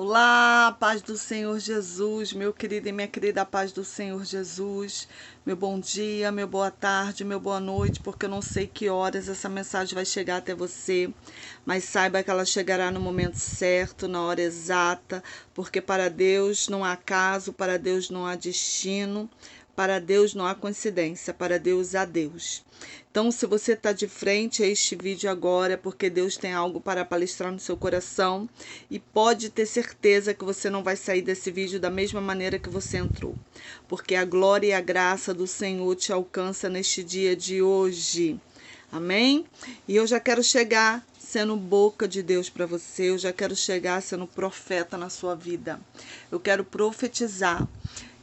Olá, paz do Senhor Jesus, meu querido e minha querida, paz do Senhor Jesus. Meu bom dia, meu boa tarde, meu boa noite, porque eu não sei que horas essa mensagem vai chegar até você, mas saiba que ela chegará no momento certo, na hora exata, porque para Deus não há caso, para Deus não há destino, para Deus não há coincidência, para Deus há Deus. Então, se você está de frente a este vídeo agora, é porque Deus tem algo para palestrar no seu coração e pode ter certeza que você não vai sair desse vídeo da mesma maneira que você entrou, porque a glória e a graça do Senhor te alcança neste dia de hoje. Amém? E eu já quero chegar sendo boca de Deus para você, eu já quero chegar sendo profeta na sua vida. Eu quero profetizar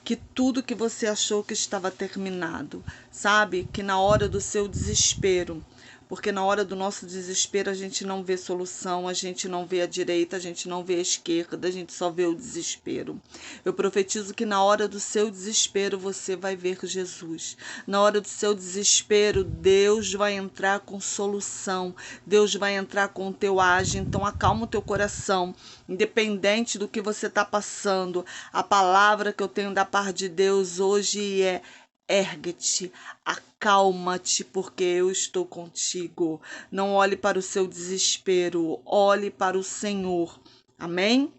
que tudo que você achou que estava terminado, sabe? Que na hora do seu desespero, porque na hora do nosso desespero a gente não vê solução, a gente não vê a direita, a gente não vê a esquerda, a gente só vê o desespero. Eu profetizo que na hora do seu desespero você vai ver Jesus. Na hora do seu desespero, Deus vai entrar com solução, Deus vai entrar com o teu age. Então acalma o teu coração, independente do que você está passando. A palavra que eu tenho da parte de Deus hoje é: ergue-te, acalma-te, porque eu estou contigo. Não olhe para o seu desespero, olhe para o Senhor. Amém?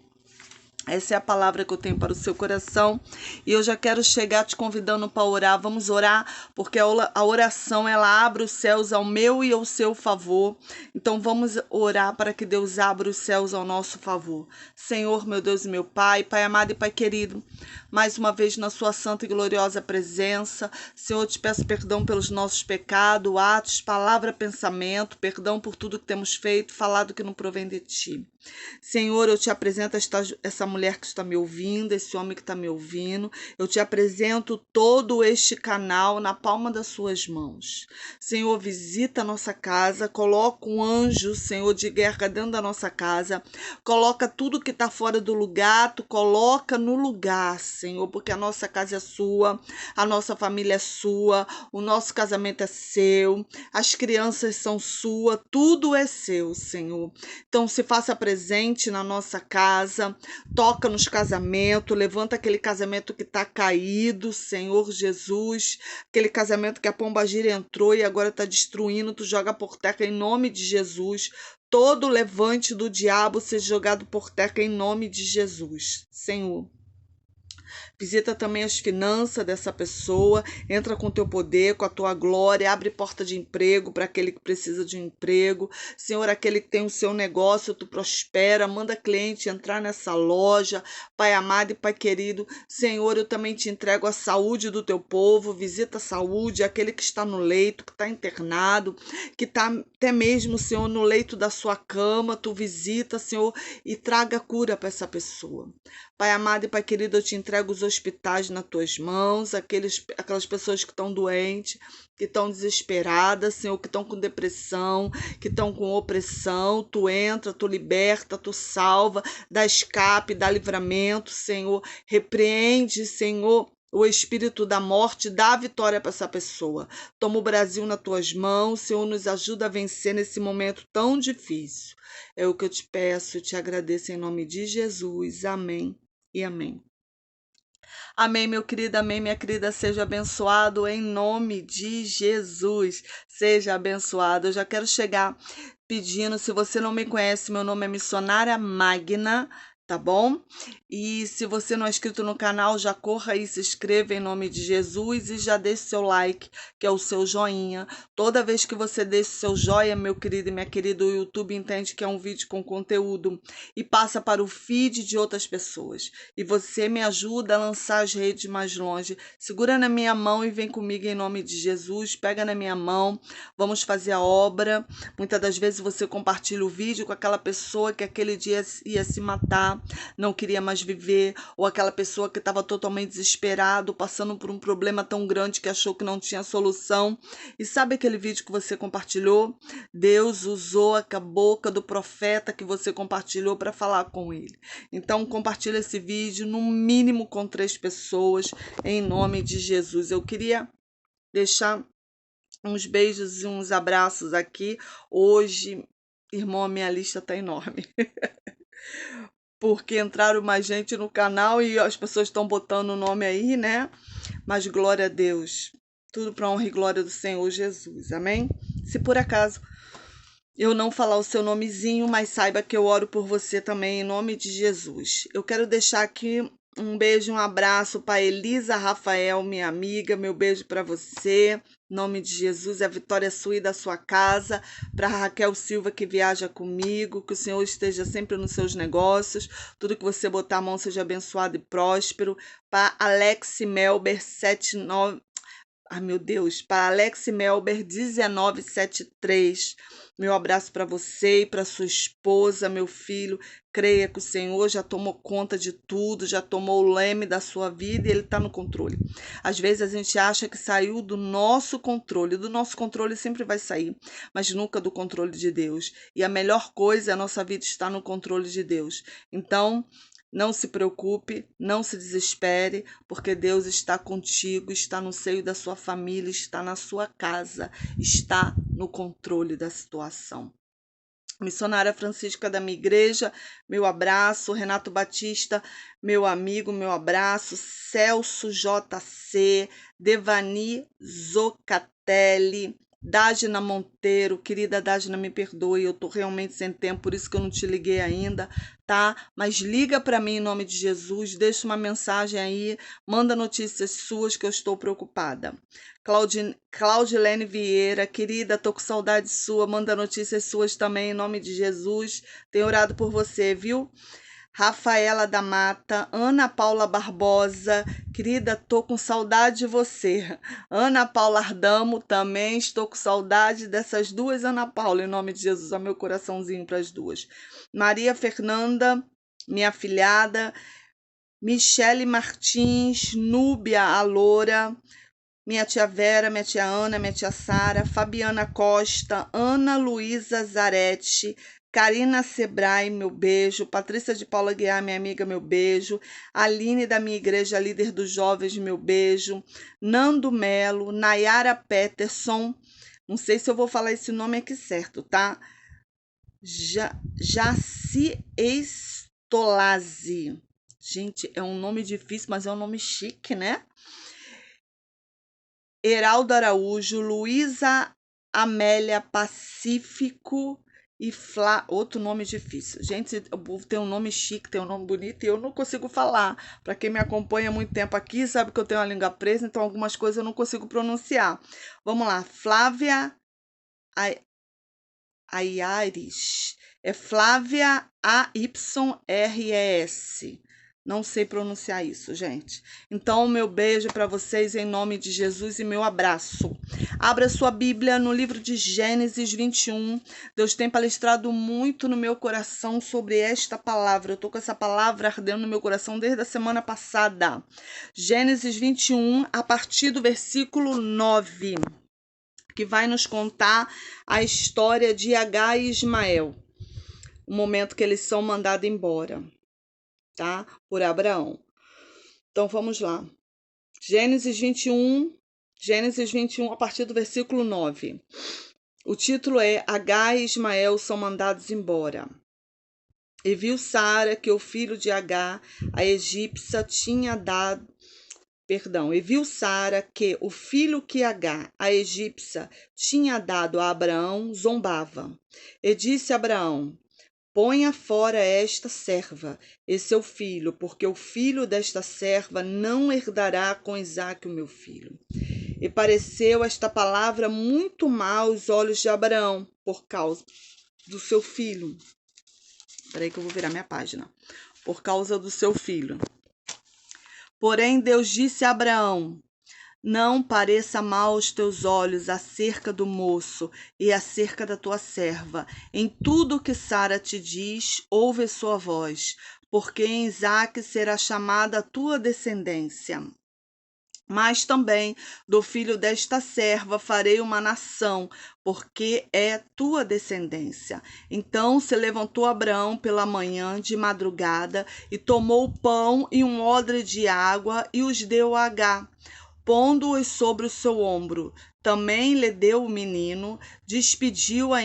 Essa é a palavra que eu tenho para o seu coração e eu já quero chegar te convidando para orar. Vamos orar, porque a oração ela abre os céus ao meu e ao seu favor. Então vamos orar para que Deus abra os céus ao nosso favor. Senhor, meu Deus e meu Pai, Pai amado e Pai querido, mais uma vez na sua santa e gloriosa presença, Senhor, eu te peço perdão pelos nossos pecados, atos, palavra, pensamento, perdão por tudo que temos feito, falado que não provém de Ti. Senhor, eu te apresento essa mulher que está me ouvindo, esse homem que está me ouvindo. Eu te apresento todo este canal na palma das suas mãos. Senhor, visita a nossa casa, coloca um anjo, Senhor, de guerra dentro da nossa casa. Coloca tudo que está fora do lugar, tu coloca no lugar, Senhor, porque a nossa casa é sua, a nossa família é sua, o nosso casamento é seu, as crianças são suas, tudo é seu, Senhor. Então, se faça presente na nossa casa, toca nos casamentos, levanta aquele casamento que está caído, Senhor Jesus, aquele casamento que a pombagira entrou e agora está destruindo, tu joga por terra em nome de Jesus. Todo levante do diabo seja jogado por terra em nome de Jesus, Senhor. Visita também as finanças dessa pessoa, entra com o teu poder, com a tua glória, abre porta de emprego para aquele que precisa de um emprego. Senhor, aquele que tem o seu negócio, tu prospera, manda cliente entrar nessa loja. Pai amado e Pai querido, Senhor, eu também te entrego a saúde do teu povo, visita a saúde, aquele que está no leito, que está internado, que está até mesmo, Senhor, no leito da sua cama, tu visita, Senhor, e traga cura para essa pessoa. Pai amado e Pai querido, eu te entrego os hospitais nas tuas mãos, aquelas pessoas que estão doentes, que estão desesperadas, Senhor, que estão com depressão, que estão com opressão. Tu entra, tu liberta, tu salva, dá escape, dá livramento, Senhor. Repreende, Senhor, o espírito da morte, dá a vitória para essa pessoa. Toma o Brasil nas tuas mãos, Senhor, nos ajuda a vencer nesse momento tão difícil. É o que eu te peço e te agradeço em nome de Jesus. Amém e amém. Amém, meu querido, amém, minha querida, seja abençoado em nome de Jesus. Seja abençoado. Eu já quero chegar pedindo, se você não me conhece, meu nome é Missionária Magna, tá bom? E se você não é inscrito no canal, já corra aí, se inscreva em nome de Jesus e já deixe seu like, que é o seu joinha. Toda vez que você deixa seu joia, meu querido e minha querida, o YouTube entende que é um vídeo com conteúdo e passa para o feed de outras pessoas. E você me ajuda a lançar as redes mais longe. Segura na minha mão e vem comigo em nome de Jesus. Pega na minha mão, vamos fazer a obra. Muitas das vezes você compartilha o vídeo com aquela pessoa que aquele dia ia se matar, não queria mais viver, ou aquela pessoa que estava totalmente desesperado, passando por um problema tão grande que achou que não tinha solução. E sabe aquele vídeo que você compartilhou? Deus usou a boca do profeta que você compartilhou para falar com ele. Então compartilha esse vídeo no mínimo com 3 pessoas em nome de Jesus. Eu queria deixar uns beijos e uns abraços aqui. Hoje, irmão, a minha lista tá enorme. porque entraram mais gente no canal e as pessoas estão botando o nome aí, né? Mas glória a Deus. Tudo para honra e glória do Senhor Jesus. Amém? Se por acaso eu não falar o seu nomezinho, mas saiba que eu oro por você também em nome de Jesus. Eu quero deixar aqui um beijo, um abraço para Elisa Rafael, minha amiga. Meu beijo para você. Em nome de Jesus, a vitória sua e da sua casa. Para Raquel Silva, que viaja comigo, que o Senhor esteja sempre nos seus negócios. Tudo que você botar a mão seja abençoado e próspero. Para Alex Melber 79. Ai, meu Deus, para Alex Melber 1973. Meu abraço para você e para sua esposa, meu filho. Creia que o Senhor já tomou conta de tudo, já tomou o leme da sua vida e Ele está no controle. Às vezes a gente acha que saiu do nosso controle sempre vai sair, mas nunca do controle de Deus. E a melhor coisa é a nossa vida estar no controle de Deus. Então, não se preocupe, não se desespere, porque Deus está contigo, está no seio da sua família, está na sua casa, está no controle da situação. Missionária Francisca da minha igreja, meu abraço. Renato Batista, meu amigo, meu abraço. Celso JC, Devani Zocatelli, Dágina Monteiro, querida Dágina, me perdoe, eu tô realmente sem tempo, por isso que eu não te liguei ainda, tá? Mas liga para mim em nome de Jesus, deixa uma mensagem aí, manda notícias suas que eu estou preocupada. Claudilene Vieira, querida, tô com saudade sua, manda notícias suas também em nome de Jesus, tenho orado por você, viu? Rafaela da Mata, Ana Paula Barbosa, querida, tô com saudade de você. Ana Paula Ardamo, também estou com saudade dessas duas Ana Paula, em nome de Jesus, ó, meu coraçãozinho para as duas. Maria Fernanda, minha afilhada, Michele Martins, Núbia, a loura, minha tia Vera, minha tia Ana, minha tia Sara, Fabiana Costa, Ana Luísa Zaretti, Karina Sebrai, meu beijo. Patrícia de Paula Guiar, minha amiga, meu beijo. Aline da minha igreja, líder dos jovens, meu beijo. Nando Melo, Nayara Peterson, não sei se eu vou falar esse nome aqui certo, tá? Jaci Estolazzi. Gente, é um nome difícil, mas é um nome chique, né? Heraldo Araújo, Luísa Amélia Pacífico e outro nome difícil. Gente, o povo tem um nome chique, tem um nome bonito e eu não consigo falar. Para quem me acompanha há muito tempo aqui, sabe que eu tenho a língua presa, então algumas coisas eu não consigo pronunciar. Vamos lá, Flávia Ayares. É Flávia AYRES. Não sei pronunciar isso, gente. Então, meu beijo para vocês em nome de Jesus e meu abraço. Abra sua Bíblia no livro de Gênesis 21. Deus tem palestrado muito no meu coração sobre esta palavra. Eu tô com essa palavra ardendo no meu coração desde a semana passada. Gênesis 21, a partir do versículo 9, que vai nos contar a história de Agar e Ismael. O momento que eles são mandados embora, tá? Por Abraão. Então vamos lá. Gênesis 21, a partir do versículo 9. O título é Agar e Ismael são mandados embora. E viu Sara que o filho de Agar, a egípcia, tinha dado... E viu Sara que o filho que Agar, a egípcia, tinha dado a Abraão, zombava. E disse a Abraão: ponha fora esta serva e seu filho, porque o filho desta serva não herdará com Isaque o meu filho. E pareceu esta palavra muito mal aos olhos de Abraão, por causa do seu filho. Espera aí que eu vou virar minha página. Por causa do seu filho. Porém, Deus disse a Abraão: não pareça mal aos teus olhos acerca do moço e acerca da tua serva. Em tudo o que Sara te diz, ouve a sua voz, porque em Isaque será chamada a tua descendência. Mas também do filho desta serva farei uma nação, porque é tua descendência. Então se levantou Abraão pela manhã de madrugada e tomou o pão e um odre de água e os deu a Agar, pondo-os sobre o seu ombro. Também lhe deu o menino, despediu-a.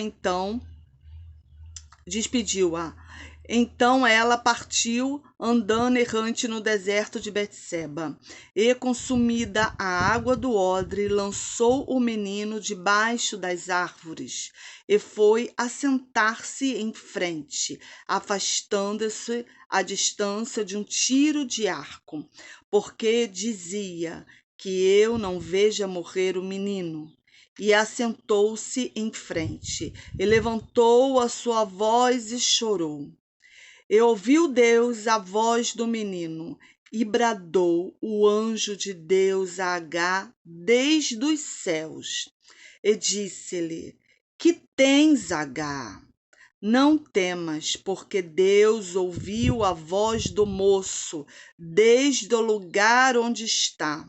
Então ela partiu, andando errante no deserto de Betseba, e, consumida a água do odre, lançou o menino debaixo das árvores, e foi assentar-se em frente, afastando-se à distância de um tiro de arco, porque dizia: que eu não veja morrer o menino. E assentou-se em frente, e levantou a sua voz e chorou. E ouviu Deus a voz do menino, e bradou o anjo de Deus a Agar desde os céus. E disse-lhe: que tens, Agar? Não temas, porque Deus ouviu a voz do moço desde o lugar onde está.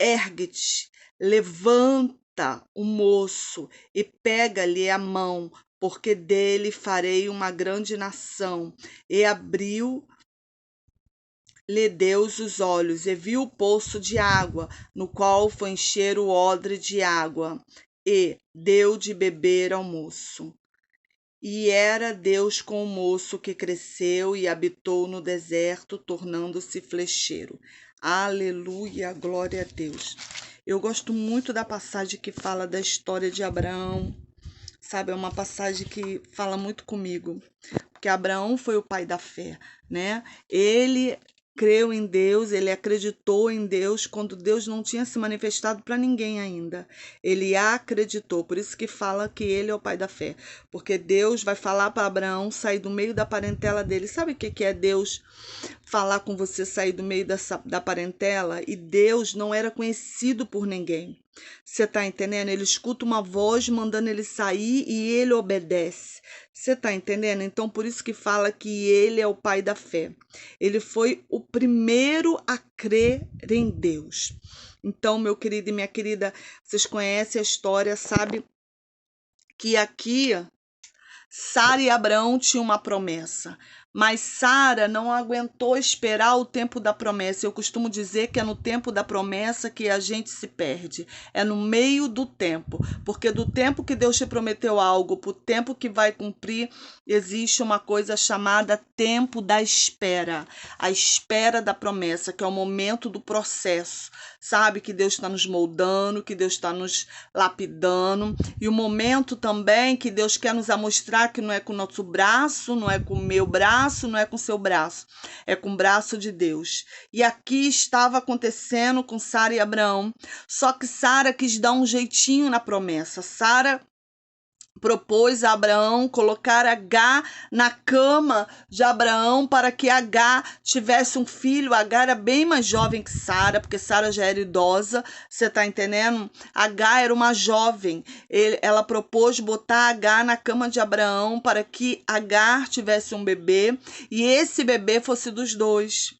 Ergue-te, levanta o moço e pega-lhe a mão, porque dele farei uma grande nação. E abriu-lhe Deus os olhos, e viu o poço de água, no qual foi encher o odre de água, e deu de beber ao moço. E era Deus com o moço, que cresceu e habitou no deserto, tornando-se flecheiro. Aleluia, glória a Deus. Eu gosto muito da passagem que fala da história de Abraão, sabe? É uma passagem que fala muito comigo, porque Abraão foi o pai da fé, né? Ele creu em Deus, ele acreditou em Deus quando Deus não tinha se manifestado para ninguém ainda. Ele acreditou, por isso que fala que ele é o pai da fé, porque Deus vai falar para Abraão sair do meio da parentela dele. Sabe o que é Deus falar com você, sair do meio da parentela? E Deus não era conhecido por ninguém. Você tá entendendo? Ele escuta uma voz mandando ele sair e ele obedece. Você tá entendendo? Então, por isso que fala que ele é o pai da fé. Ele foi o primeiro a crer em Deus. Então, meu querido e minha querida, vocês conhecem a história, sabe que aqui Sara e Abraão tinham uma promessa, mas Sara não aguentou esperar o tempo da promessa. Eu costumo dizer que é no tempo da promessa que a gente se perde. É no meio do tempo, porque do tempo que Deus te prometeu algo, para o tempo que vai cumprir, existe uma coisa chamada tempo da espera. A espera da promessa, que é o momento do processo. Sabe que Deus está nos moldando, que Deus está nos lapidando, e o momento também que Deus quer nos mostrar que não é com o nosso braço, não é com o meu braço, não é com o seu braço, é com o braço de Deus. E aqui estava acontecendo com Sara e Abraão, só que Sara quis dar um jeitinho na promessa. Sara propôs a Abraão colocar Agar na cama de Abraão para que Agar tivesse um filho. Agar era bem mais jovem que Sara, porque Sara já era idosa, você está entendendo? Agar era uma jovem. Ela propôs botar Agar na cama de Abraão para que Agar tivesse um bebê e esse bebê fosse dos dois.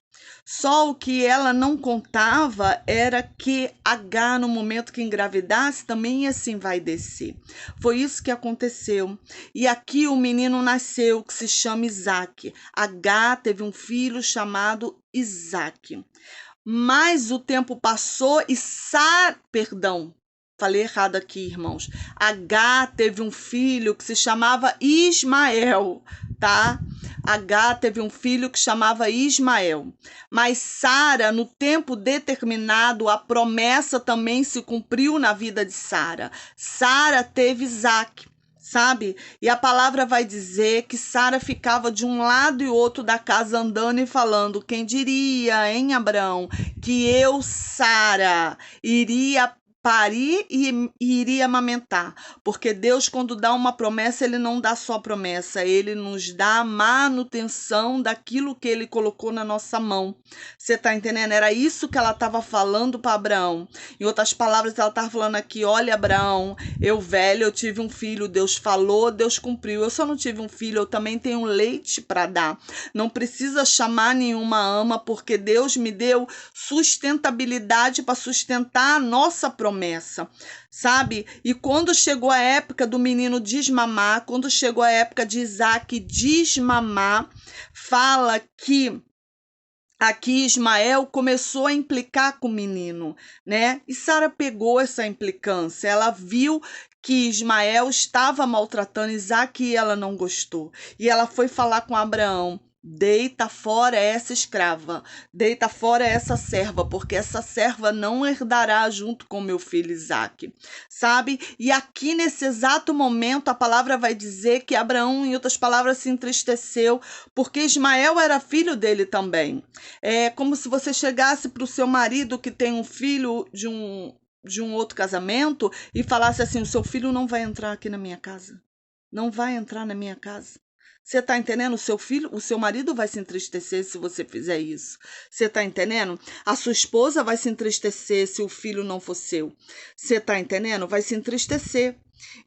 Só o que ela não contava era que Agar, no momento que engravidasse, também ia se envaidecer. Foi isso que aconteceu. E aqui o menino nasceu, que se chama Isaque. Agar teve um filho chamado Isaque. Mas o tempo passou e falei errado aqui, irmãos. Agar teve um filho que se chamava Ismael, tá? Agar teve um filho que chamava Ismael. Mas Sara, no tempo determinado, a promessa também se cumpriu na vida de Sara. Sara teve Isaque, sabe? E a palavra vai dizer que Sara ficava de um lado e outro da casa andando e falando: quem diria, hein, Abraão, que eu, Sara, iria parir e iria amamentar, porque Deus, quando dá uma promessa, ele não dá só promessa, ele nos dá a manutenção daquilo que ele colocou na nossa mão. Você tá entendendo? Era isso que ela estava falando para Abraão. Em outras palavras, ela estava falando aqui: olha, Abraão, eu velho, eu tive um filho, Deus falou, Deus cumpriu. Eu só não tive um filho, eu também tenho leite para dar. Não precisa chamar nenhuma ama, porque Deus me deu sustentabilidade para sustentar a nossa promessa, sabe? E quando chegou a época do menino desmamar, quando chegou a época de Isaque desmamar, fala que aqui Ismael começou a implicar com o menino, né? E Sara pegou essa implicância, ela viu que Ismael estava maltratando Isaque e ela não gostou. E ela foi falar com Abraão: deita fora essa escrava, deita fora essa serva, porque essa serva não herdará junto com meu filho Isaque, sabe? E aqui nesse exato momento a palavra vai dizer que Abraão, em outras palavras, se entristeceu, porque Ismael era filho dele também. É como se você chegasse para o seu marido que tem um filho de um outro casamento e falasse assim: o seu filho não vai entrar aqui na minha casa, não vai entrar na minha casa. Você está entendendo? O seu filho, o seu marido vai se entristecer se você fizer isso. Você está entendendo? A sua esposa vai se entristecer se o filho não for seu. Você está entendendo? Vai se entristecer.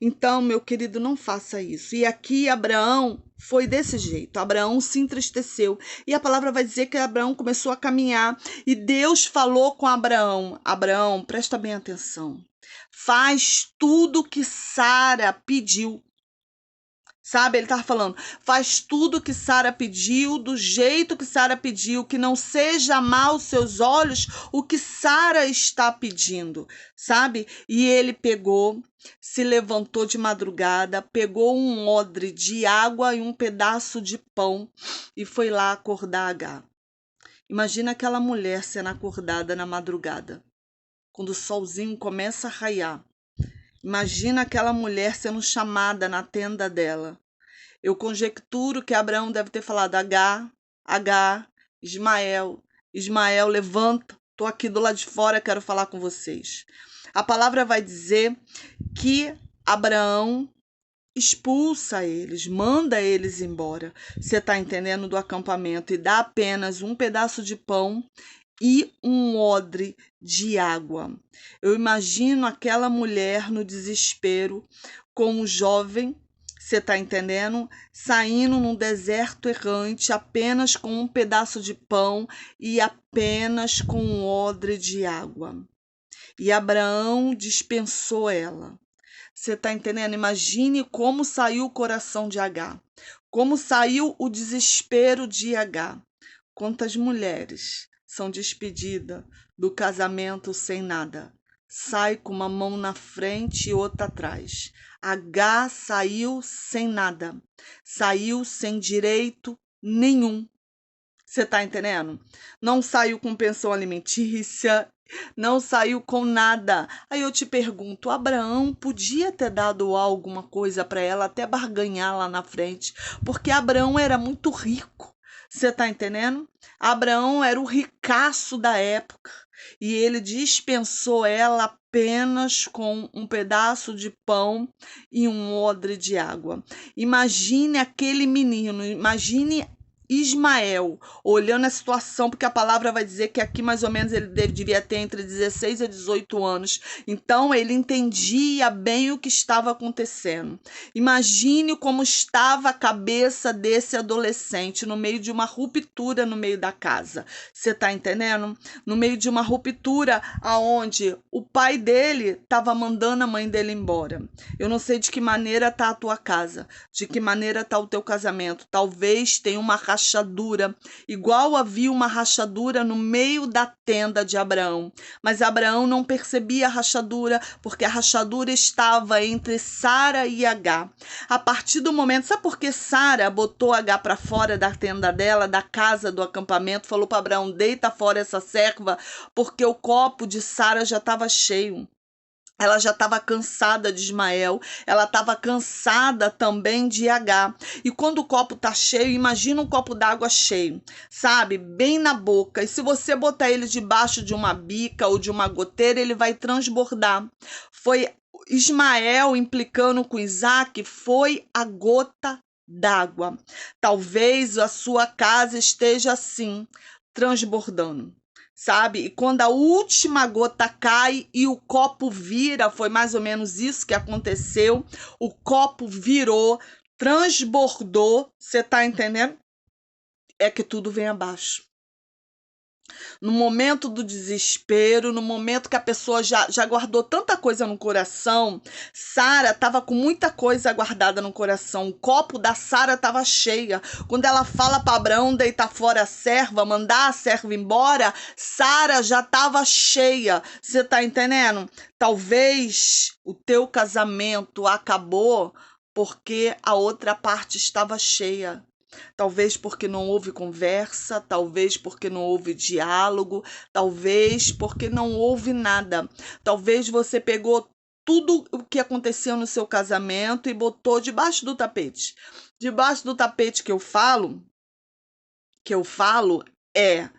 Então, meu querido, não faça isso. E aqui Abraão foi desse jeito. Abraão se entristeceu. E a palavra vai dizer que Abraão começou a caminhar. E Deus falou com Abraão: Abraão, presta bem atenção. Faz tudo que Sara pediu. Sabe, ele estava falando: faz tudo que Sara pediu, do jeito que Sara pediu, que não seja mal aos seus olhos o que Sara está pedindo, sabe? E ele pegou, se levantou de madrugada, pegou um odre de água e um pedaço de pão e foi lá acordar Agar. Imagina aquela mulher sendo acordada na madrugada, quando o solzinho começa a raiar. Imagina aquela mulher sendo chamada na tenda dela. Eu conjecturo que Abraão deve ter falado: Agar, Agar, Ismael, Ismael, levanta, estou aqui do lado de fora, quero falar com vocês. A palavra vai dizer que Abraão expulsa eles, manda eles embora. Você está entendendo? Do acampamento, e dá apenas um pedaço de pão e um odre de água. Eu imagino aquela mulher no desespero, com um jovem, você está entendendo? Saindo num deserto errante, apenas com um pedaço de pão e apenas com um odre de água. E Abraão dispensou ela. Você está entendendo? Imagine como saiu o coração de Agar, como saiu o desespero de Agar. Quantas mulheres são despedidas do casamento sem nada? Sai com uma mão na frente e outra atrás. Agar saiu sem nada, saiu sem direito nenhum. Você está entendendo? Não saiu com pensão alimentícia, não saiu com nada. Aí eu te pergunto: Abraão podia ter dado alguma coisa para ela, até barganhar lá na frente, porque Abraão era muito rico. Você está entendendo? Abraão era o ricaço da época e ele dispensou ela apenas com um pedaço de pão e um odre de água. Imagine aquele menino, imagine Ismael olhando a situação, porque a palavra vai dizer que aqui mais ou menos ele devia ter entre 16 e 18 anos. Então ele entendia bem o que estava acontecendo. Imagine como estava a cabeça desse adolescente no meio de uma ruptura no meio da casa. Você está entendendo? No meio de uma ruptura aonde o pai dele estava mandando a mãe dele embora. Eu não sei de que maneira está a tua casa, de que maneira está o teu casamento. Talvez tenha uma rachadura, igual havia uma rachadura no meio da tenda de Abraão. Mas Abraão não percebia a rachadura, porque a rachadura estava entre Sara e Agar. A partir do momento, sabe por que Sara botou Agar para fora da tenda dela, da casa do acampamento, falou para Abraão: deita fora essa serva, porque o copo de Sara já estava cheio. Ela já estava cansada de Ismael, ela estava cansada também de Agar. E quando o copo está cheio, imagina um copo d'água cheio, sabe? Bem na boca. E se você botar ele debaixo de uma bica ou de uma goteira, ele vai transbordar. Foi Ismael implicando com Isaque, foi a gota d'água. Talvez a sua casa esteja assim, transbordando. Sabe? E quando a última gota cai e o copo vira, foi mais ou menos isso que aconteceu. O copo virou, transbordou, você tá entendendo? É que tudo vem abaixo. No momento do desespero, no momento que a pessoa já guardou tanta coisa no coração. Sara estava com muita coisa guardada no coração. O copo da Sara estava cheia. Quando ela fala para Abraão deitar fora a serva, mandar a serva embora, Sara já estava cheia. Você está entendendo? Talvez o teu casamento acabou porque a outra parte estava cheia. Talvez porque não houve conversa, talvez porque não houve diálogo, talvez porque não houve nada. Talvez você pegou tudo o que aconteceu no seu casamento e botou debaixo do tapete. Debaixo do tapete que eu falo é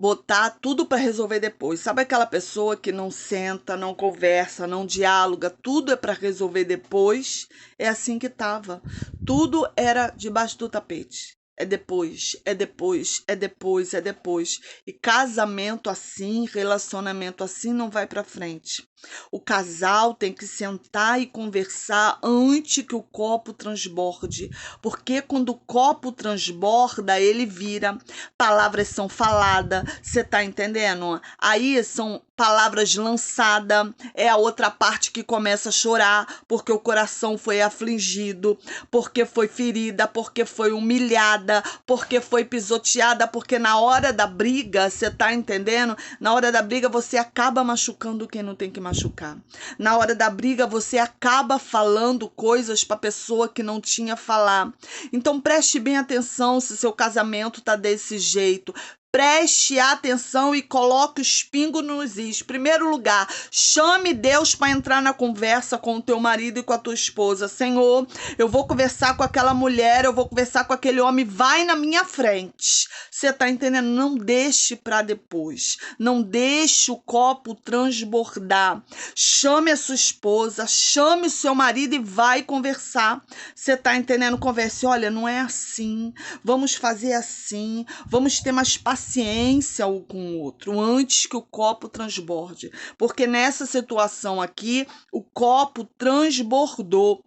botar tudo para resolver depois. Sabe aquela pessoa que não senta, não conversa, não dialoga, tudo é para resolver depois? É assim que tava. Tudo era debaixo do tapete. É depois, é depois, é depois, é depois. E casamento assim, relacionamento assim não vai para frente. O casal tem que sentar e conversar antes que o copo transborde, porque quando o copo transborda, ele vira. Palavras são faladas, você tá entendendo? Aí são palavras lançadas, é a outra parte que começa a chorar, porque o coração foi afligido, porque foi ferida, porque foi humilhada, porque foi pisoteada, porque na hora da briga, você tá entendendo? Na hora da briga você acaba machucando quem não tem que machucar. Na hora da briga você acaba falando coisas para pessoa que não tinha falar. Então preste bem atenção se seu casamento tá desse jeito. Preste atenção e coloque os pingos nos is. Primeiro lugar, chame Deus para entrar na conversa com o teu marido e com a tua esposa. Senhor, eu vou conversar com aquela mulher, eu vou conversar com aquele homem, vai na minha frente. Você tá entendendo? Não deixe para depois. Não deixe o copo transbordar. Chame a sua esposa, chame o seu marido e vai conversar. Você tá entendendo? Converse, olha, não é assim. Vamos fazer assim. Vamos ter mais paciência um com o outro antes que o copo transborde. Porque nessa situação aqui, o copo transbordou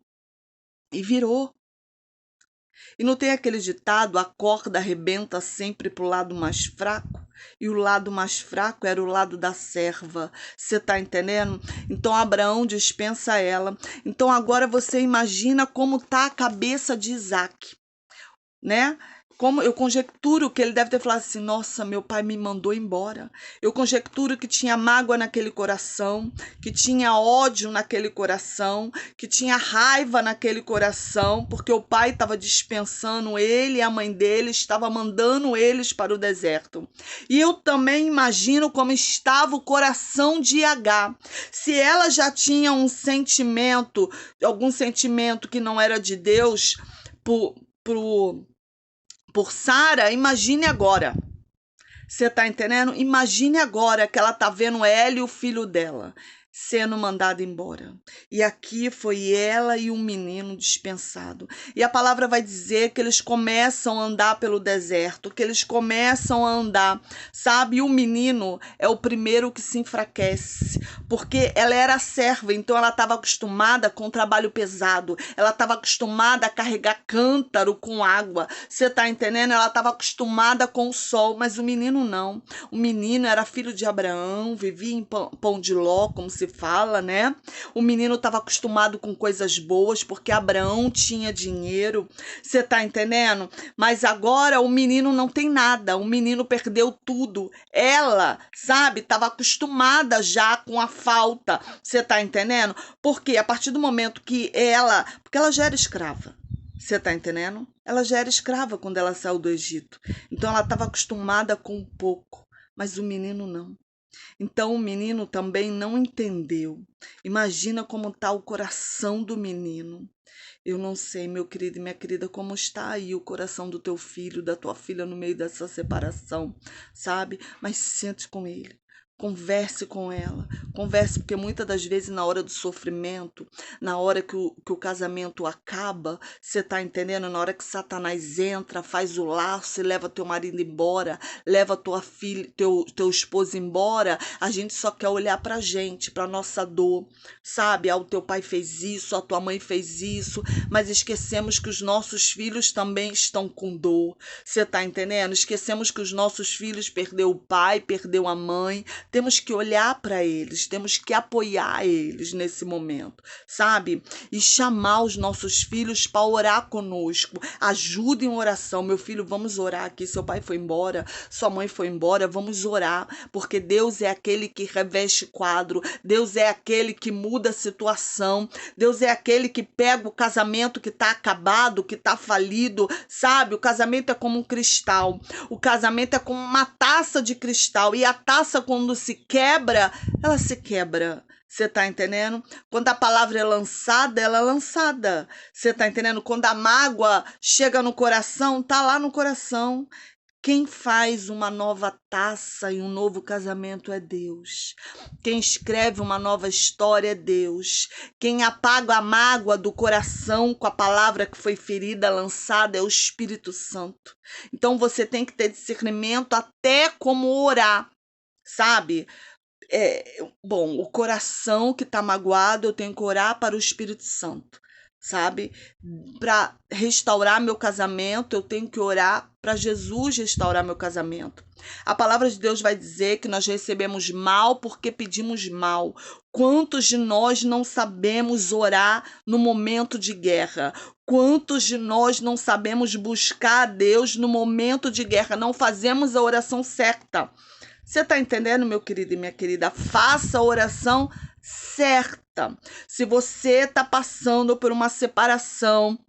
e virou. E não tem aquele ditado, a corda arrebenta sempre pro lado mais fraco? E o lado mais fraco era o lado da serva. Você tá entendendo? Então Abraão dispensa ela. Então agora você imagina como tá a cabeça de Isaac, né? Como eu conjecturo que ele deve ter falado assim: nossa, meu pai me mandou embora. Eu conjecturo que tinha mágoa naquele coração, que tinha ódio naquele coração, que tinha raiva naquele coração, porque o pai estava dispensando ele e a mãe dele estava mandando eles para o deserto. E eu também imagino como estava o coração de H. Se ela já tinha um sentimento, algum sentimento que não era de Deus, por Sara, imagine agora. Você tá entendendo? Imagine agora que ela tá vendo ela e o filho dela sendo mandado embora. E aqui foi ela e um menino dispensado. E a palavra vai dizer que eles começam a andar pelo deserto, que eles começam a andar, sabe? E o menino é o primeiro que se enfraquece, porque ela era serva, então ela estava acostumada com trabalho pesado, ela estava acostumada a carregar cântaro com água, você tá entendendo? Ela estava acostumada com o sol, mas o menino não. O menino era filho de Abraão, vivia em pão de ló, como se fala, né? O menino estava acostumado com coisas boas, porque Abraão tinha dinheiro, você tá entendendo? Mas agora o menino não tem nada, o menino perdeu tudo. Ela, sabe, estava acostumada já com a falta, você tá entendendo? Porque a partir do momento que porque ela já era escrava. Você tá entendendo? Ela já era escrava quando ela saiu do Egito. Então ela estava acostumada com pouco, mas o menino não. Então o menino também não entendeu. Imagina como está o coração do menino. Eu não sei, meu querido e minha querida, como está aí o coração do teu filho, da tua filha no meio dessa separação, sabe? Mas sente com ele. Converse com ela, converse, porque muitas das vezes na hora do sofrimento, na hora que o casamento acaba, você tá entendendo? Na hora que Satanás entra, faz o laço e leva teu marido embora, leva tua filha, teu esposo embora, a gente só quer olhar pra gente, pra nossa dor, sabe? Ah, o teu pai fez isso, a tua mãe fez isso, mas esquecemos que os nossos filhos também estão com dor, você tá entendendo? Esquecemos que os nossos filhos perdeu o pai, perdeu a mãe. Temos que olhar para eles, temos que apoiar eles nesse momento, sabe? E chamar os nossos filhos para orar conosco. Ajuda em oração. Meu filho, vamos orar aqui. Seu pai foi embora, sua mãe foi embora, vamos orar, porque Deus é aquele que reveste quadro, Deus é aquele que muda a situação, Deus é aquele que pega o casamento que está acabado, que está falido, sabe? O casamento é como um cristal, o casamento é como uma taça de cristal, e a taça, quando se quebra, ela se quebra. Você tá entendendo? Quando a palavra é lançada, ela é lançada. Você tá entendendo? Quando a mágoa chega no coração, tá lá no coração. Quem faz uma nova taça e um novo casamento é Deus. Quem escreve uma nova história é Deus. Quem apaga a mágoa do coração com a palavra que foi ferida, lançada, é o Espírito Santo. Então você tem que ter discernimento até como orar, sabe? Bom, o coração que está magoado, eu tenho que orar para o Espírito Santo, sabe? Para restaurar meu casamento, eu tenho que orar para Jesus restaurar meu casamento. A palavra de Deus vai dizer que nós recebemos mal porque pedimos mal. Quantos de nós não sabemos orar no momento de guerra? Quantos de nós não sabemos buscar a Deus no momento de guerra? Não fazemos a oração certa. Você está entendendo, meu querido e minha querida? Faça a oração certa. Se você está passando por uma separação,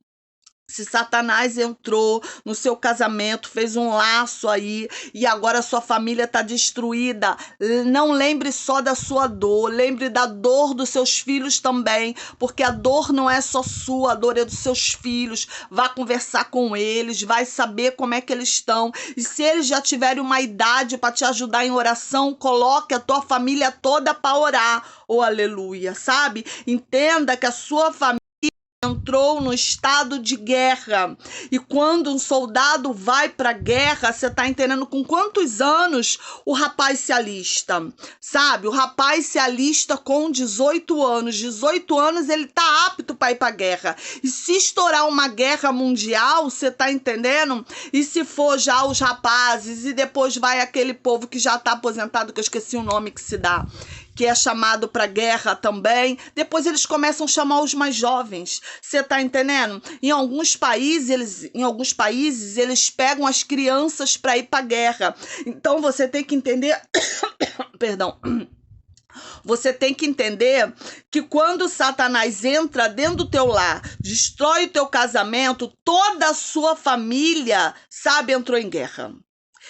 se Satanás entrou no seu casamento, fez um laço aí e agora a sua família está destruída, não lembre só da sua dor, lembre da dor dos seus filhos também, porque a dor não é só sua, a dor é dos seus filhos. Vá conversar com eles, vai saber como é que eles estão, e se eles já tiverem uma idade para te ajudar em oração, coloque a tua família toda para orar. Oh, aleluia, sabe? Entenda que a sua família entrou no estado de guerra, e quando um soldado vai para a guerra, você tá entendendo com quantos anos o rapaz se alista, sabe? O rapaz se alista com 18 anos, 18 anos ele tá apto para ir para a guerra, e se estourar uma guerra mundial, você tá entendendo? E se for já os rapazes, e depois vai aquele povo que já tá aposentado, que eu esqueci o nome que se dá, que é chamado para guerra também, depois eles começam a chamar os mais jovens. Você tá entendendo? Em alguns países eles pegam as crianças para ir para guerra. Então você tem que entender, perdão. Você tem que entender que quando Satanás entra dentro do teu lar, destrói o teu casamento, toda a sua família, sabe, entrou em guerra.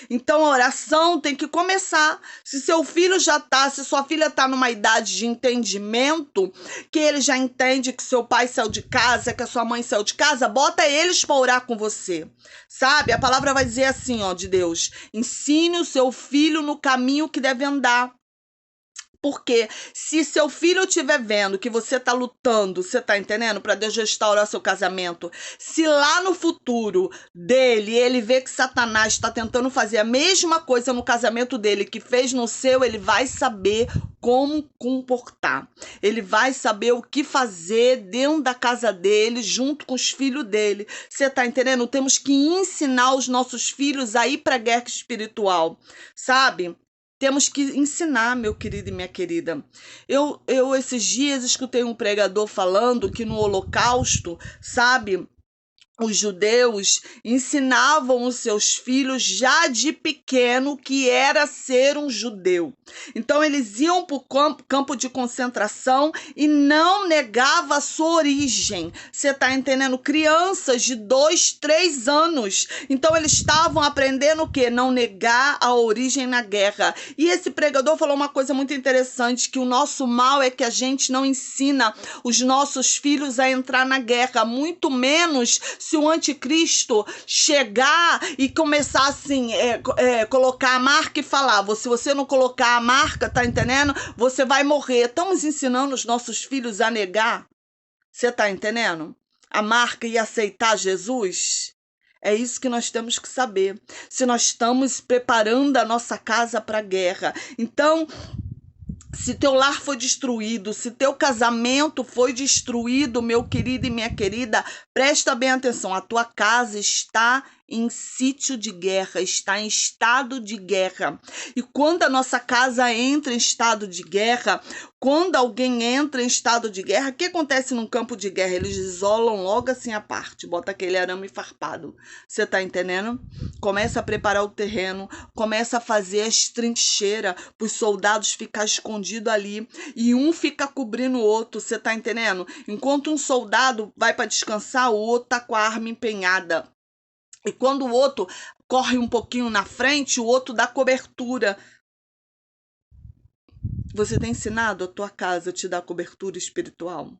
Então a oração tem que começar. Se seu filho se sua filha está numa idade de entendimento, que ele já entende que seu pai saiu de casa, que a sua mãe saiu de casa, bota eles para orar com você, sabe? A palavra vai dizer assim, ó, de Deus: ensine o seu filho no caminho que deve andar. Porque se seu filho estiver vendo que você está lutando, você está entendendo? Para Deus restaurar seu casamento. Se lá no futuro dele, ele vê que Satanás está tentando fazer a mesma coisa no casamento dele que fez no seu, ele vai saber como comportar. Ele vai saber o que fazer dentro da casa dele, junto com os filhos dele. Você está entendendo? Temos que ensinar os nossos filhos a ir para a guerra espiritual, sabe? Temos que ensinar, meu querido e minha querida. Eu esses dias escutei um pregador falando que no Holocausto, sabe, os judeus ensinavam os seus filhos já de pequeno que era ser um judeu. Então eles iam para o campo de concentração e não negavam a sua origem. Você está entendendo? Crianças de 2, 3 anos. Então eles estavam aprendendo o quê? Não negar a origem na guerra. E esse pregador falou uma coisa muito interessante, que o nosso mal é que a gente não ensina os nossos filhos a entrar na guerra, muito menos se o anticristo chegar e começar assim, colocar a marca e falar, se você não colocar a marca, tá entendendo? Você vai morrer. Estamos ensinando os nossos filhos a negar, você tá entendendo? A marca e aceitar Jesus. É isso que nós temos que saber. Se nós estamos preparando a nossa casa para a guerra. Então, se teu lar foi destruído, se teu casamento foi destruído, meu querido e minha querida, presta bem atenção, a tua casa está em sítio de guerra, está em estado de guerra. E quando a nossa casa entra em estado de guerra, quando alguém entra em estado de guerra, o que acontece num campo de guerra? Eles isolam logo assim a parte, bota aquele arame farpado. Você tá entendendo? Começa a preparar o terreno, começa a fazer as trincheiras para os soldados ficar escondidos ali e um fica cobrindo o outro, você tá entendendo? Enquanto um soldado vai para descansar, o outro tá com a arma empenhada. E quando o outro corre um pouquinho na frente, o outro dá cobertura. Você tem ensinado a tua casa a te dar cobertura espiritual?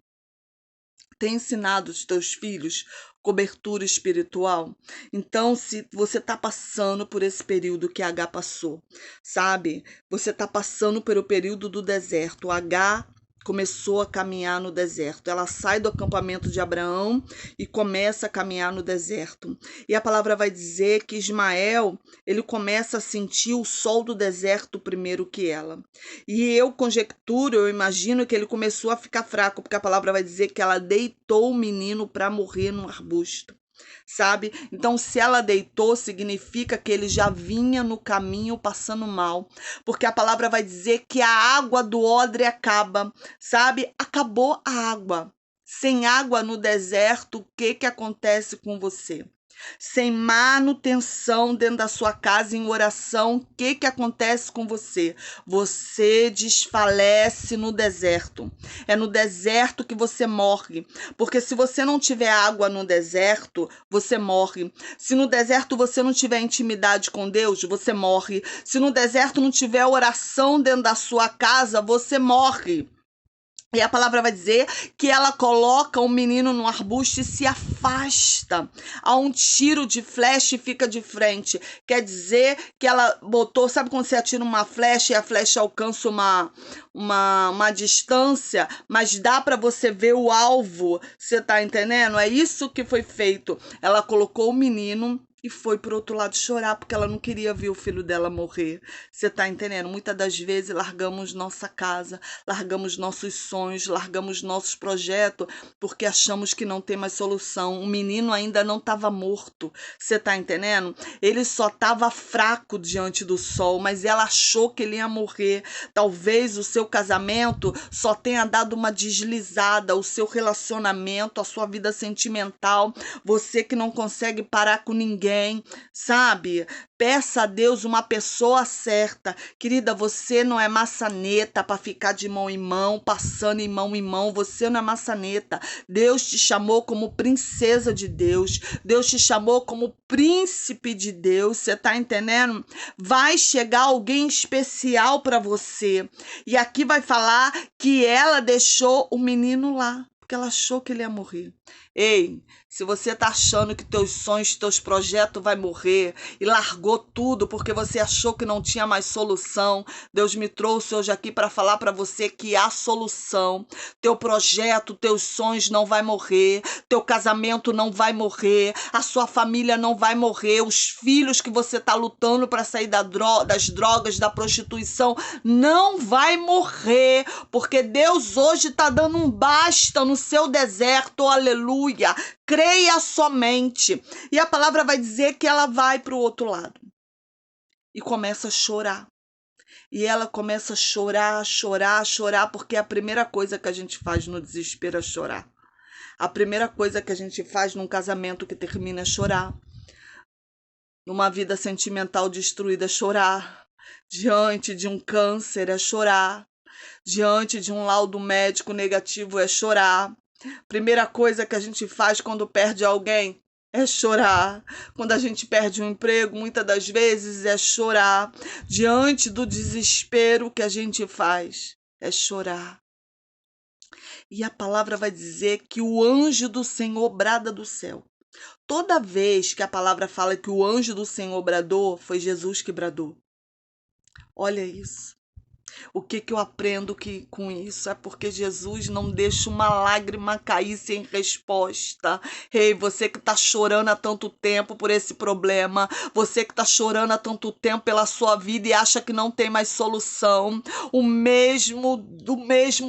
Tem ensinado os teus filhos cobertura espiritual? Então, se você está passando por esse período que H passou, sabe? Você está passando pelo período do deserto. H começou a caminhar no deserto. Ela sai do acampamento de Abraão e começa a caminhar no deserto. E a palavra vai dizer que Ismael, ele começa a sentir o sol do deserto primeiro que ela. E eu conjecturo, eu imagino que ele começou a ficar fraco, porque a palavra vai dizer que ela deitou o menino para morrer num arbusto. Sabe? Então, se ela deitou, significa que ele já vinha no caminho passando mal, porque a palavra vai dizer que a água do odre acaba, sabe? Acabou a água. Sem água no deserto, o que acontece com você? Sem manutenção dentro da sua casa em oração, o que acontece com você? Você desfalece no deserto. É no deserto que você morre. Porque se você não tiver água no deserto, você morre. Se no deserto você não tiver intimidade com Deus, você morre. Se no deserto não tiver oração dentro da sua casa, você morre. E a palavra vai dizer que ela coloca o menino no arbusto e se afasta. Há um tiro de flecha e fica de frente. Quer dizer que ela botou... Sabe quando você atira uma flecha e a flecha alcança uma distância, mas dá para você ver o alvo? Você tá entendendo? É isso que foi feito. Ela colocou o menino e foi pro outro lado chorar, porque ela não queria ver o filho dela morrer. Você tá entendendo? Muitas das vezes largamos nossa casa, largamos nossos sonhos, largamos nossos projetos, porque achamos que não tem mais solução. O menino ainda não estava morto. Você tá entendendo? Ele só estava fraco diante do sol, mas ela achou que ele ia morrer. Talvez o seu casamento só tenha dado uma deslizada, o seu relacionamento, a sua vida sentimental, você que não consegue parar com ninguém, sabe? Peça a Deus uma pessoa certa. Querida, você não é maçaneta para ficar de mão em mão, passando em mão. Você não é maçaneta. Deus te chamou como princesa de Deus. Deus te chamou como príncipe de Deus. Você tá entendendo? Vai chegar alguém especial para você. E aqui vai falar que ela deixou o menino lá, porque ela achou que ele ia morrer. Ei, se você tá achando que teus sonhos, teus projetos vai morrer e largou tudo porque você achou que não tinha mais solução, Deus me trouxe hoje aqui para falar para você que há solução. Teu projeto, teus sonhos não vai morrer, teu casamento não vai morrer, a sua família não vai morrer, os filhos que você tá lutando para sair das drogas, da prostituição, não vai morrer, porque Deus hoje tá dando um basta no seu deserto, aleluia. Creia somente. E a palavra vai dizer que ela vai para o outro lado e começa a chorar. E ela começa a chorar, porque a primeira coisa que a gente faz no desespero é chorar. A primeira coisa que a gente faz num casamento que termina é chorar. Numa vida sentimental destruída é chorar. Diante de um câncer é chorar. Diante de um laudo médico negativo é chorar. Primeira coisa que a gente faz quando perde alguém é chorar. Quando a gente perde um emprego, muitas das vezes é chorar. Diante do desespero, o que a gente faz é chorar. E a palavra vai dizer que o anjo do Senhor brada do céu. toda vez que a palavra fala que o anjo do Senhor bradou, foi Jesus que bradou. Olha isso. O que eu aprendo com isso é porque Jesus não deixa uma lágrima cair sem resposta. Ei, você que está chorando há tanto tempo por esse problema, você que está chorando há tanto tempo pela sua vida e acha que não tem mais solução, o mesmo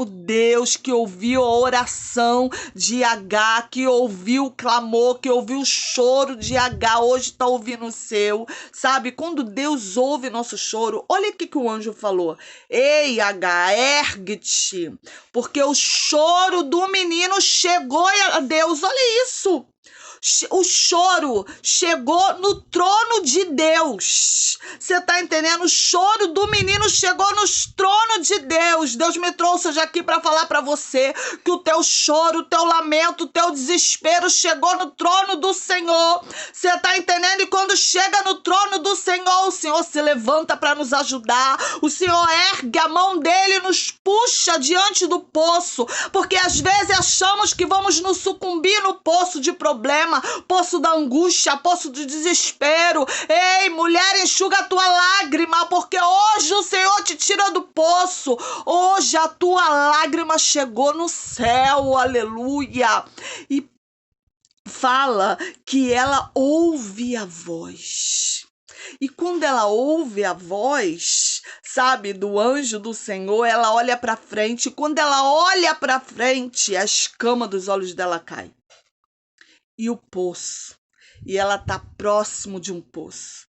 Deus que ouviu a oração de Agar, que ouviu o clamor, que ouviu o choro de Agar, hoje está ouvindo o seu. Sabe, quando Deus ouve nosso choro, olha o que o anjo falou. Ei, Agar, ergue-te, porque o choro do menino chegou a Deus. Olha isso. O choro chegou no trono de Deus. Você tá entendendo? O choro do menino chegou no trono de Deus. Deus me trouxe hoje aqui para falar para você que o teu choro, o teu lamento, o teu desespero chegou no trono do Senhor. Você tá entendendo? E quando chega no trono do Senhor, o Senhor se levanta para nos ajudar. O Senhor ergue a mão dele e nos puxa diante do poço, porque às vezes achamos que vamos nos sucumbir no poço de problema, poço da angústia, poço do desespero. Ei, mulher, enxuga a tua lágrima, porque hoje o Senhor te tira do poço. Hoje a tua lágrima chegou no céu, aleluia. E fala que ela ouve a voz. E quando ela ouve a voz, sabe, do anjo do Senhor, ela olha para frente. E quando ela olha para frente, a escama dos olhos dela cai. E o poço. E ela tá próximo de um poço.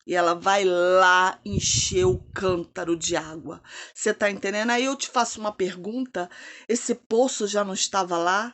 E ela vai lá encher o cântaro de água. Você tá entendendo? Aí eu te faço uma pergunta. Esse poço já não estava lá?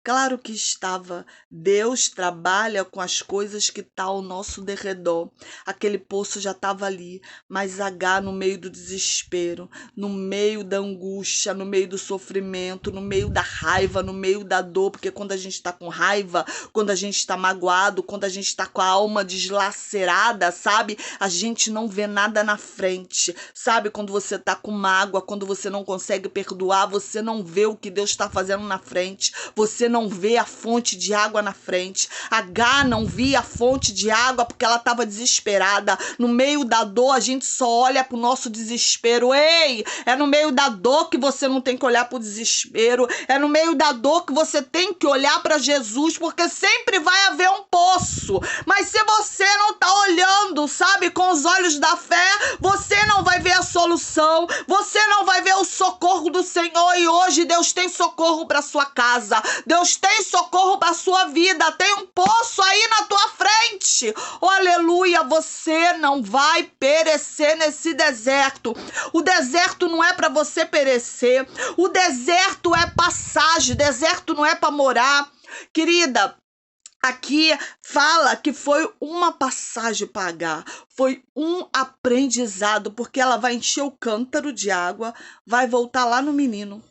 Claro que estava. Deus trabalha com as coisas que estão ao nosso derredor. Aquele poço já estava ali, mas Agar, no meio do desespero, no meio da angústia, no meio do sofrimento, no meio da raiva, no meio da dor, porque quando a gente está com raiva, quando a gente está magoado, quando a gente está com a alma deslacerada, sabe? A gente não vê nada na frente, sabe? Quando você está com mágoa, quando você não consegue perdoar, você não vê o que Deus está fazendo na frente, você não vê a fonte de água na frente. Agar não via a fonte de água porque ela estava desesperada. No meio da dor, a gente só olha para o nosso desespero. Ei, é no meio da dor que você não tem que olhar para o desespero. É no meio da dor que você tem que olhar para Jesus, porque sempre vai haver um poço. Mas se você não está olhando, sabe, com os olhos da fé, você não vai ver a solução. Você não vai ver o socorro do Senhor. E hoje Deus tem socorro para sua casa. Deus tem socorro para a sua vida, tem um poço aí na tua frente. Oh, aleluia, você não vai perecer nesse deserto. O deserto não é para você perecer. O deserto é passagem, deserto não é para morar. Querida, aqui fala que foi uma passagem para Agar, foi um aprendizado, porque ela vai encher o cântaro de água, vai voltar lá no menino.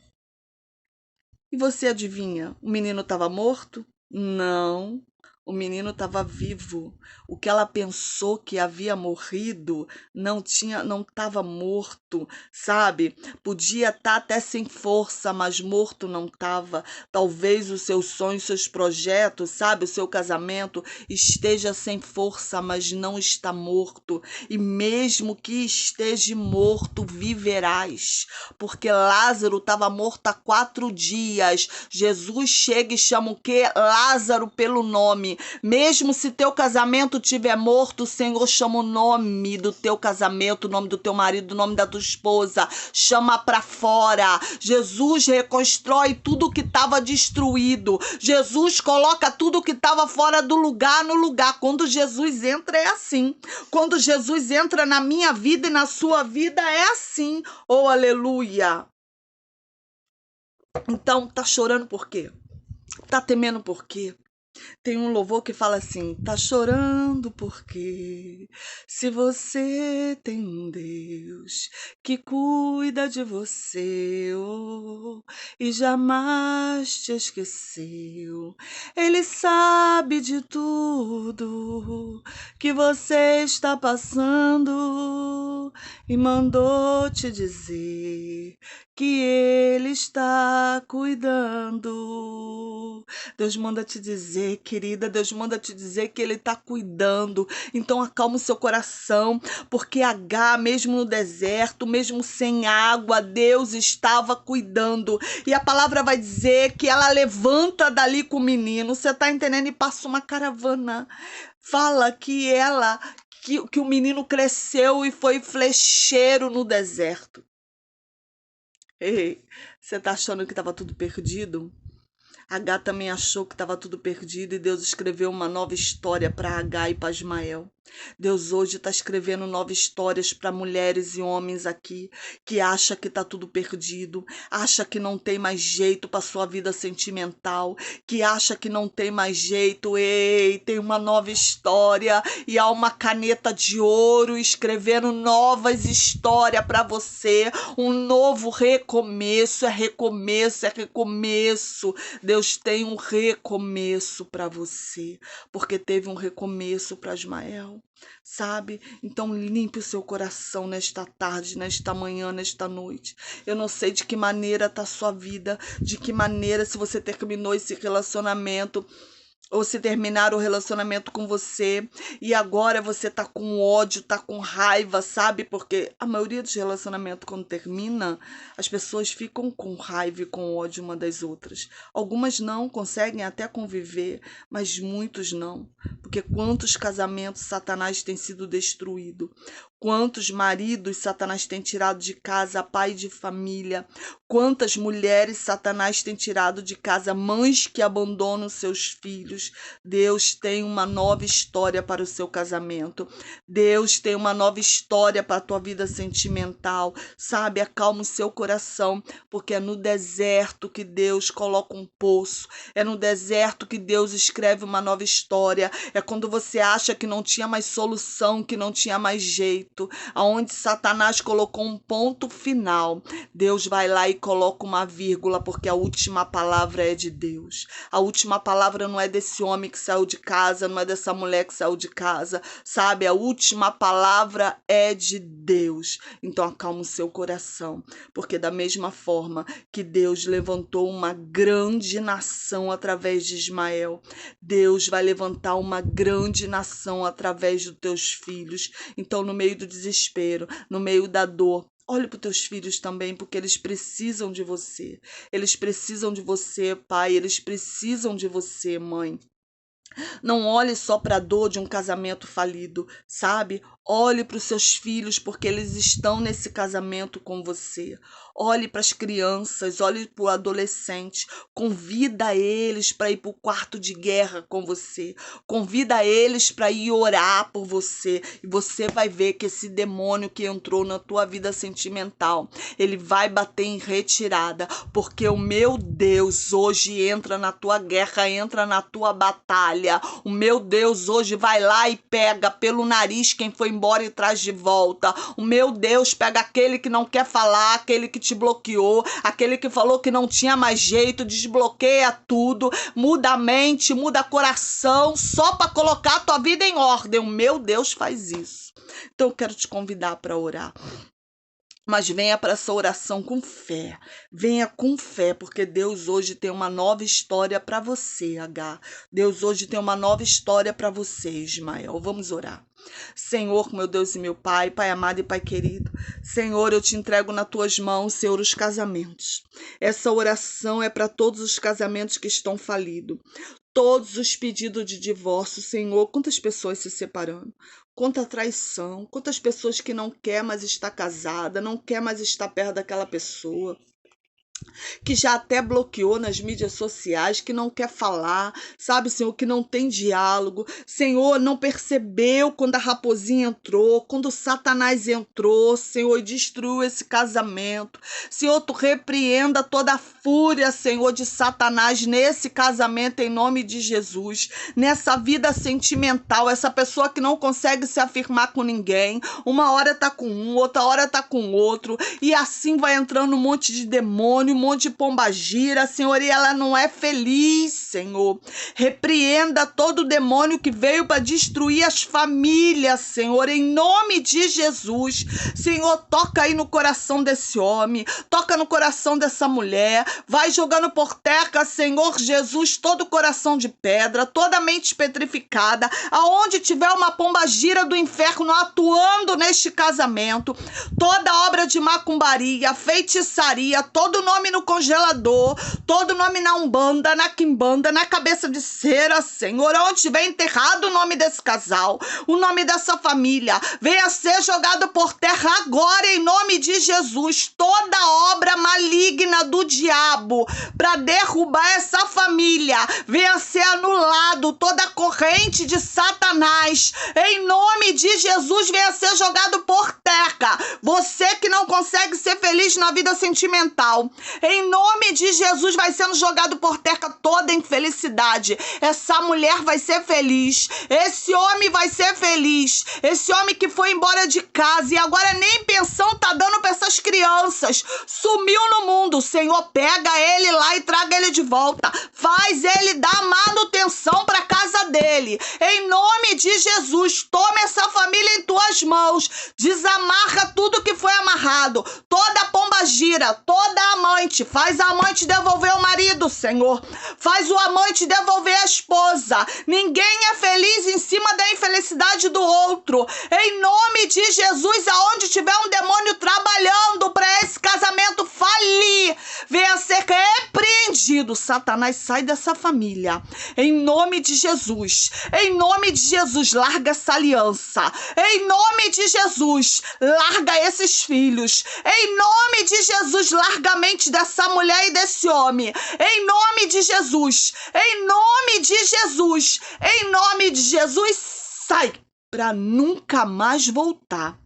E você adivinha? O menino estava morto? Não, o menino estava vivo. O que ela pensou que havia morrido não estava morto, sabe? Podia estar até sem força, mas morto não estava. Talvez os seus sonhos, seus projetos, sabe? O seu casamento esteja sem força, mas não está morto. E mesmo que esteja morto, viverás. Porque Lázaro estava morto há 4 dias. Jesus chega e chama o quê? Lázaro pelo nome. Mesmo se teu casamento estiver morto, o Senhor chama o nome do teu casamento, o nome do teu marido, o nome da tua esposa. Chama para fora. Jesus reconstrói tudo que estava destruído. Jesus coloca tudo que estava fora do lugar no lugar. Quando Jesus entra é assim. Quando Jesus entra na minha vida e na sua vida é assim. Oh, aleluia! Então, tá chorando por quê? Tá temendo por quê? Tem um louvor que fala assim: tá chorando por quê? Se você tem um Deus que cuida de você, oh, e jamais te esqueceu. Ele sabe de tudo que você está passando. e mandou te dizer que Ele está cuidando. Deus manda te dizer, querida, Deus manda te dizer que Ele está cuidando. Então acalma o seu coração, porque H, mesmo no deserto, mesmo sem água, Deus estava cuidando. E a palavra vai dizer que ela levanta dali com o menino, você está entendendo? E passa uma caravana. Fala que que o menino cresceu e foi flecheiro no deserto. Ei, você está achando que estava tudo perdido? H também achou que estava tudo perdido e Deus escreveu uma nova história para H e para Ismael. Deus hoje está escrevendo novas histórias para mulheres e homens aqui que acha que está tudo perdido, acha que não tem mais jeito para sua vida sentimental, que acha que não tem mais jeito. Ei, tem uma nova história e há uma caneta de ouro escrevendo novas histórias para você, um novo recomeço. É recomeço, é recomeço. Deus tem um recomeço para você, porque teve um recomeço para Ismael. Sabe? Então limpe o seu coração nesta tarde, nesta manhã, nesta noite. Eu não sei de que maneira está a sua vida, de que maneira, se você terminou esse relacionamento, ou se terminar o relacionamento com você e agora você tá com ódio, tá com raiva, sabe? Porque a maioria dos relacionamentos, quando termina, as pessoas ficam com raiva e com ódio uma das outras. Algumas não conseguem até conviver, mas muitos não. Porque quantos casamentos Satanás tem sido destruído? Quantos maridos Satanás tem tirado de casa, pai de família? Quantas mulheres Satanás tem tirado de casa, mães que abandonam seus filhos? Deus tem uma nova história para o seu casamento. Deus tem uma nova história para a tua vida sentimental. Sabe, acalma o seu coração, porque é no deserto que Deus coloca um poço. É no deserto que Deus escreve uma nova história. É quando você acha que não tinha mais solução, que não tinha mais jeito, aonde Satanás colocou um ponto final, Deus vai lá e coloca uma vírgula, porque a última palavra é de Deus. A última palavra não é desse homem que saiu de casa, não é dessa mulher que saiu de casa, sabe? A última palavra é de Deus. Então acalma o seu coração, porque da mesma forma que Deus levantou uma grande nação através de Ismael, Deus vai levantar uma grande nação através dos teus filhos. Então, no meio do desespero, no meio da dor, olhe para os teus filhos também, porque eles precisam de você. Eles precisam de você, pai. Eles precisam de você, mãe. Não olhe só para a dor de um casamento falido, sabe? Olhe para os seus filhos, porque eles estão nesse casamento com você. Olhe para as crianças, olhe para o adolescente. Convida eles para ir para o quarto de guerra com você. Convida eles para ir orar por você. E você vai ver que esse demônio que entrou na tua vida sentimental, ele vai bater em retirada, porque o meu Deus hoje entra na tua guerra, entra na tua batalha. O meu Deus hoje vai lá e pega pelo nariz quem foi embora e traz de volta. O meu Deus pega aquele que não quer falar, aquele que te bloqueou, aquele que falou que não tinha mais jeito, desbloqueia tudo, muda a mente, muda o coração, só para colocar a tua vida em ordem. O meu Deus faz isso. Então eu quero te convidar para orar. Mas venha para essa oração com fé. Venha com fé, porque Deus hoje tem uma nova história para você, H. Deus hoje tem uma nova história para você, Ismael. Vamos orar. Senhor, meu Deus e meu Pai, Pai amado e Pai querido, Senhor, eu te entrego nas tuas mãos, Senhor, os casamentos. Essa oração é para todos os casamentos que estão falidos. Todos os pedidos de divórcio, Senhor, quantas pessoas se separando, quanta traição, quantas pessoas que não quer mais estar casada, não quer mais estar perto daquela pessoa, que já até bloqueou nas mídias sociais, que não quer falar, sabe, Senhor, que não tem diálogo. Senhor, não percebeu quando a raposinha entrou, quando o Satanás entrou, Senhor, e destruiu esse casamento. Senhor, tu repreenda toda a fúria, Senhor, de Satanás nesse casamento em nome de Jesus, nessa vida sentimental, essa pessoa que não consegue se afirmar com ninguém, uma hora tá com um, outra hora tá com outro, e assim vai entrando um monte de demônio, um monte de pombagira, Senhor, e ela não é feliz, Senhor. Repreenda todo demônio que veio para destruir as famílias, Senhor, em nome de Jesus. Senhor, toca aí no coração desse homem, toca no coração dessa mulher, vai jogando por terra, Senhor Jesus, todo coração de pedra, toda mente petrificada, aonde tiver uma pombagira do inferno atuando neste casamento, toda obra de macumbaria, feitiçaria, todo nome no congelador, todo nome na umbanda, na quimbanda, na cabeça de cera, Senhor, onde tiver enterrado o nome desse casal, o nome dessa família, venha ser jogado por terra agora, em nome de Jesus, toda obra maligna do diabo para derrubar essa família, venha ser anulado, toda corrente de Satanás, em nome de Jesus, venha ser jogado por terra. Você que não consegue ser feliz na vida sentimental, em nome de Jesus, vai sendo jogado por terra toda infelicidade. Essa mulher vai ser feliz, esse homem vai ser feliz, esse homem que foi embora de casa e agora nem pensão tá dando para essas crianças, sumiu no mundo. Senhor, pega ele lá e traga ele de volta, faz ele dar manutenção para casa dele, em nome de Jesus. Toma essa família em tuas mãos, desamarra tudo que foi amarrado, toda pombagira, toda amante, faz a amante devolver o marido, Senhor, faz o amante devolver a esposa. Ninguém é feliz em cima da infelicidade do outro, em nome de Jesus. Aonde tiver um demônio trabalhando para esse casamento falir, venha ser repreendido. Satanás, sai dessa família, em nome de Jesus, em nome de Jesus. Larga essa aliança, em nome de Jesus. Larga esses filhos, em nome de Jesus. Larga a mente dessa mulher e desse homem, em nome de Jesus, em nome de Jesus, em nome de Jesus. Sai para nunca mais voltar.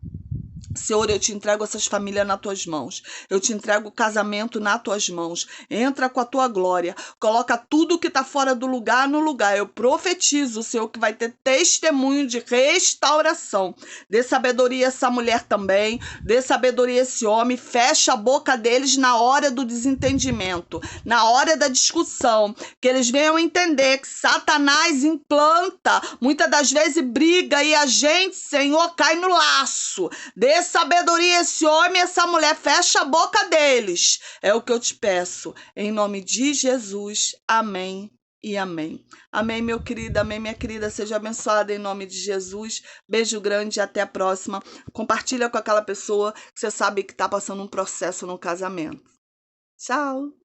Senhor, eu te entrego essas famílias nas tuas mãos, eu te entrego o casamento nas tuas mãos. Entra com a tua glória, coloca tudo que está fora do lugar no lugar. Eu profetizo, Senhor, que vai ter testemunho de restauração. Dê sabedoria a essa mulher também, dê sabedoria a esse homem. Fecha a boca deles na hora do desentendimento, na hora da discussão, que eles venham entender que Satanás implanta, muitas das vezes briga, e a gente, Senhor, cai no laço. Dê sabedoria a esse homem e essa mulher, fecha a boca deles. É o que eu te peço, em nome de Jesus. Amém e amém. Amém, meu querido, amém, minha querida. Seja abençoada em nome de Jesus. Beijo grande e até a próxima. Compartilha com aquela pessoa que você sabe que está passando um processo no casamento. Tchau.